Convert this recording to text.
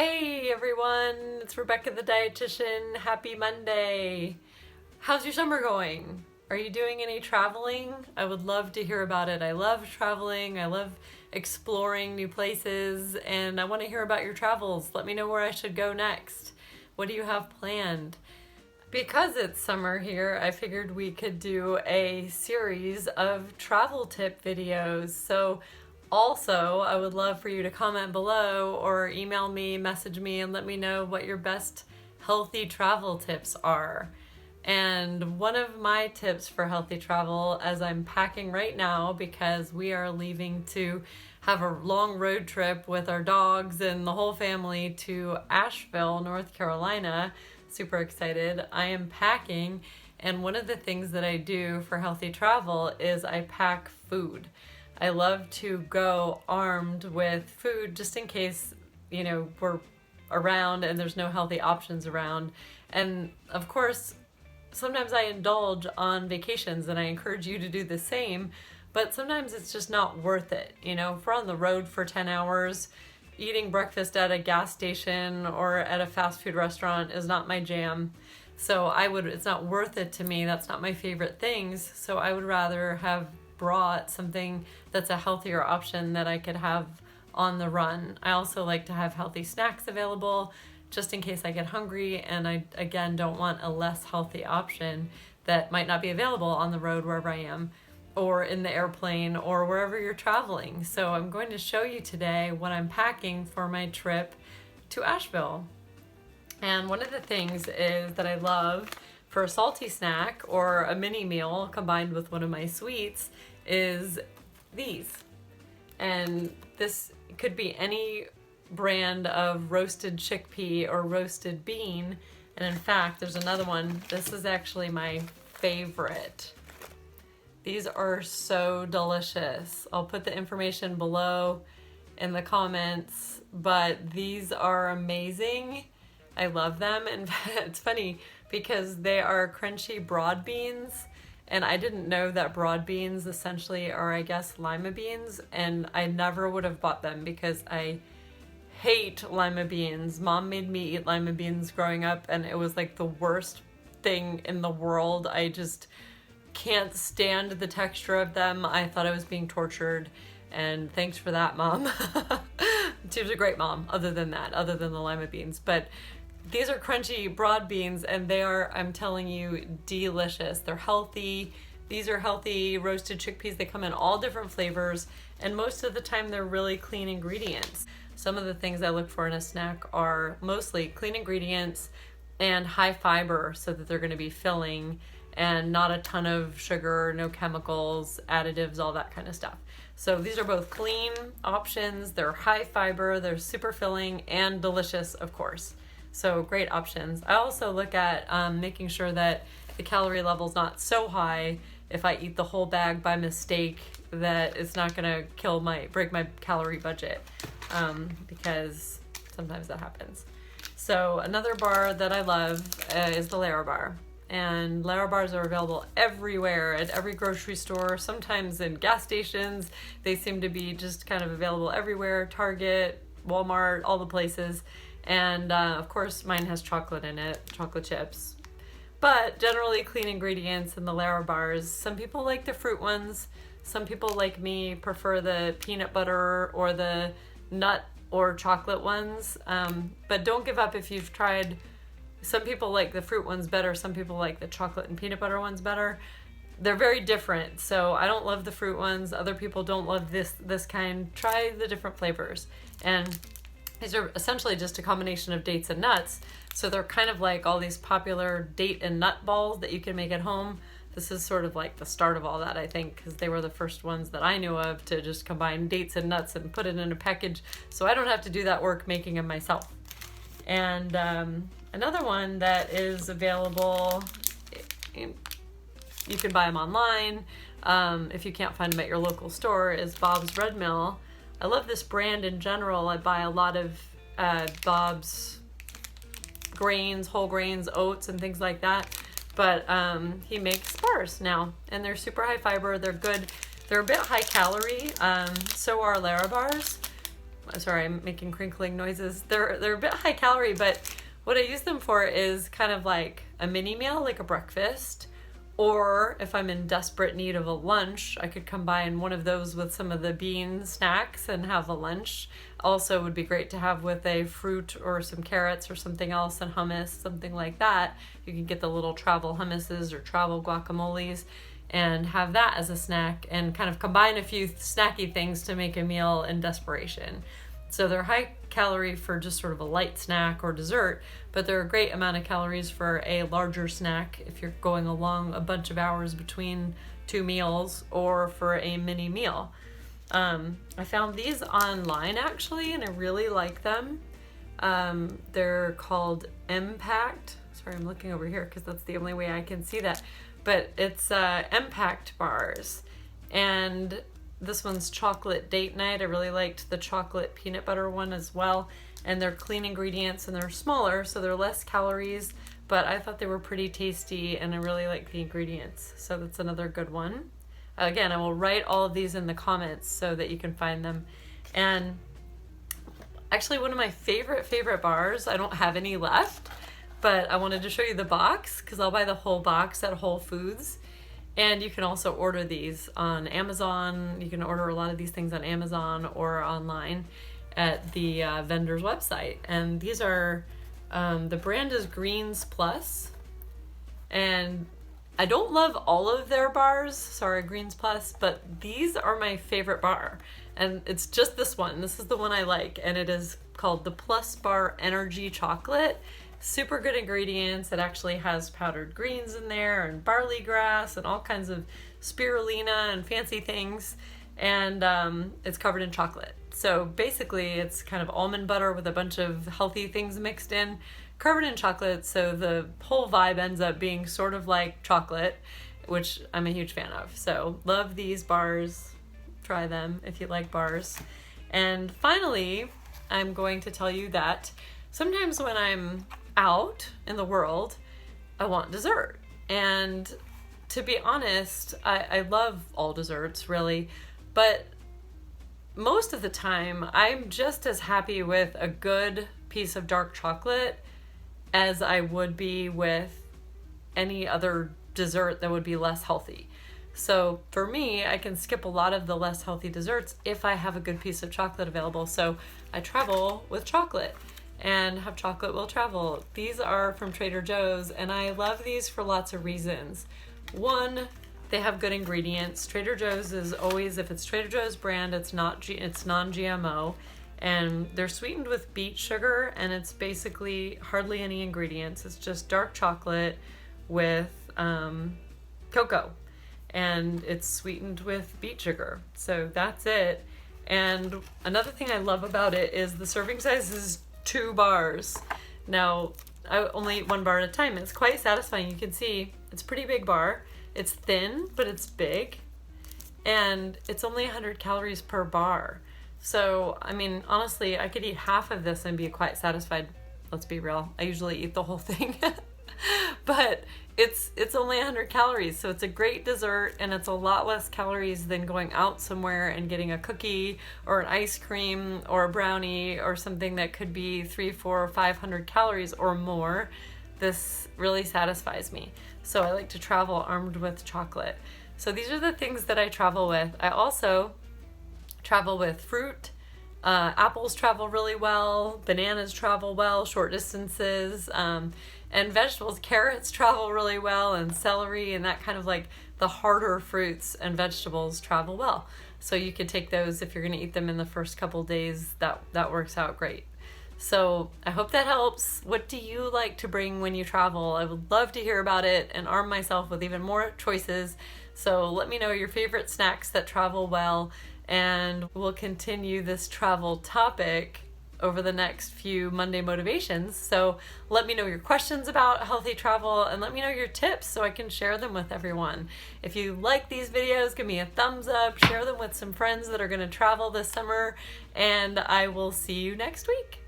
Hey everyone, it's Rebecca the dietitian. Happy Monday. How's your summer going? Are you doing any traveling? I would love to hear about it. I love traveling. I love exploring new places, and I want to hear about your travels. Let me know where I should go next. What do you have planned? Because it's summer here, I figured we could do a series of travel tip videos. So also, I would love for you to comment below or email me, message me, and let me know what your best healthy travel tips are. And one of my tips for healthy travel, as I'm packing right now because we are leaving to have a long road trip with our dogs and the whole family to Asheville, North Carolina. Super excited. I am packing, and one of the things that I do for healthy travel is I pack food. I love to go armed with food just in case, we're around and there's no healthy options around. And of course, sometimes I indulge on vacations, and I encourage you to do the same, but sometimes it's just not worth it. If we're on the road for 10 hours, eating breakfast at a gas station or at a fast food restaurant is not my jam. So it's not worth it to me. That's not my favorite things. So I would rather have brought something that's a healthier option that I could have on the run. I also like to have healthy snacks available just in case I get hungry, and I, again, don't want a less healthy option that might not be available on the road wherever I am, or in the airplane, or wherever you're traveling. So I'm going to show you today what I'm packing for my trip to Asheville. And one of the things is that I love for a salty snack or a mini meal combined with one of my sweets is these. And this could be any brand of roasted chickpea or roasted bean. And in fact, there's another one. This is actually my favorite. These are so delicious. I'll put the information below in the comments, but these are amazing. I love them. And it's funny because they are crunchy broad beans, and I didn't know that broad beans essentially are, I guess, lima beans, and I never would have bought them because I hate lima beans. Mom made me eat lima beans growing up, and it was like the worst thing in the world. I just can't stand the texture of them. I thought I was being tortured, and thanks for that, Mom. She was a great mom, other than the lima beans. But these are crunchy broad beans, and they are, I'm telling you, delicious. They're healthy. These are healthy roasted chickpeas. They come in all different flavors, and most of the time they're really clean ingredients. Some of the things I look for in a snack are mostly clean ingredients and high fiber, so that they're going to be filling and not a ton of sugar, no chemicals, additives, all that kind of stuff. So these are both clean options. They're high fiber, they're super filling, and delicious, of course. So great options. I also look at making sure that the calorie level's not so high if I eat the whole bag by mistake that it's not gonna break my calorie budget, because sometimes that happens. So another bar that I love is the Larabar. And Larabars are available everywhere, at every grocery store, sometimes in gas stations. They seem to be just kind of available everywhere, Target, Walmart, all the places. And of course mine has chocolate in it, chocolate chips. But generally clean ingredients in the Larabars. Some people like the fruit ones. Some people, like me, prefer the peanut butter or the nut or chocolate ones. But don't give up if you've tried. Some people like the fruit ones better. Some people like the chocolate and peanut butter ones better. They're very different. So I don't love the fruit ones. Other people don't love this kind. Try the different flavors. And these are essentially just a combination of dates and nuts. So they're kind of like all these popular date and nut balls that you can make at home. This is sort of like the start of all that, I think, because they were the first ones that I knew of to just combine dates and nuts and put it in a package. So I don't have to do that work making them myself. And another one that is available, you can buy them online. If you can't find them at your local store, is Bob's Red Mill. I love this brand in general. I buy a lot of Bob's grains, whole grains, oats, and things like that. But he makes bars now, and they're super high fiber. They're good. They're a bit high calorie. So are Larabars. sorry, I'm making crinkling noises. They're a bit high calorie, but what I use them for is kind of like a mini meal, like a breakfast. Or if I'm in desperate need of a lunch, I could combine one of those with some of the bean snacks and have a lunch. Also would be great to have with a fruit or some carrots or something else, and hummus, something like that. You can get the little travel hummuses or travel guacamoles and have that as a snack and kind of combine a few snacky things to make a meal in desperation. So they're high calorie for just sort of a light snack or dessert, but they're a great amount of calories for a larger snack if you're going along a bunch of hours between two meals or for a mini meal. I found these online actually, and I really like them. They're called Impact. Sorry, I'm looking over here because that's the only way I can see that. But it's Impact bars. And this one's chocolate date night. I really liked the chocolate peanut butter one as well. And they're clean ingredients and they're smaller, so they're less calories, but I thought they were pretty tasty and I really like the ingredients. So that's another good one. Again, I will write all of these in the comments so that you can find them. And actually one of my favorite bars, I don't have any left, but I wanted to show you the box because I'll buy the whole box at Whole Foods. And you can also order these on Amazon. You can order a lot of these things on Amazon or online at the vendor's website. And these are, the brand is Greens Plus. And I don't love all of their bars, sorry, Greens Plus, but these are my favorite bar. And it's just this one. This is the one I like. And it is called the Plus Bar Energy Chocolate. Super good ingredients. It actually has powdered greens in there and barley grass and all kinds of spirulina and fancy things. And it's covered in chocolate. So basically it's kind of almond butter with a bunch of healthy things mixed in, covered in chocolate. So the whole vibe ends up being sort of like chocolate, which I'm a huge fan of. So love these bars. Try them if you like bars. And finally, I'm going to tell you that sometimes when I'm out in the world, I want dessert. And to be honest, I love all desserts really, but most of the time I'm just as happy with a good piece of dark chocolate as I would be with any other dessert that would be less healthy. So for me, I can skip a lot of the less healthy desserts if I have a good piece of chocolate available. So I travel with chocolate and have chocolate will travel. These are from Trader Joe's and I love these for lots of reasons. One, they have good ingredients. Trader Joe's is always, if it's Trader Joe's brand, it's non-GMO, and they're sweetened with beet sugar, and it's basically hardly any ingredients. It's just dark chocolate with cocoa, and it's sweetened with beet sugar. So that's it. And another thing I love about it is the serving size is 2 bars. Now, I only eat 1 bar at a time. It's quite satisfying. You can see it's a pretty big bar. It's thin, but it's big. And it's only 100 calories per bar. So, I mean, honestly, I could eat half of this and be quite satisfied. Let's be real. I usually eat the whole thing. But it's only 100 calories, so it's a great dessert, and it's a lot less calories than going out somewhere and getting a cookie or an ice cream or a brownie or something that could be 300, 400, 500 calories or more. This really satisfies me. So I like to travel armed with chocolate. So these are the things that I travel with. I also travel with fruit. Apples travel really well, bananas travel well, short distances, and vegetables. Carrots travel really well, and celery, and that kind of like the harder fruits and vegetables travel well. So you could take those if you're going to eat them in the first couple days. That works out great. So I hope that helps. What do you like to bring when you travel? I would love to hear about it and arm myself with even more choices. So let me know your favorite snacks that travel well, and we'll continue this travel topic over the next few Monday motivations. So let me know your questions about healthy travel and let me know your tips so I can share them with everyone. If you like these videos, give me a thumbs up, share them with some friends that are going to travel this summer, and I will see you next week.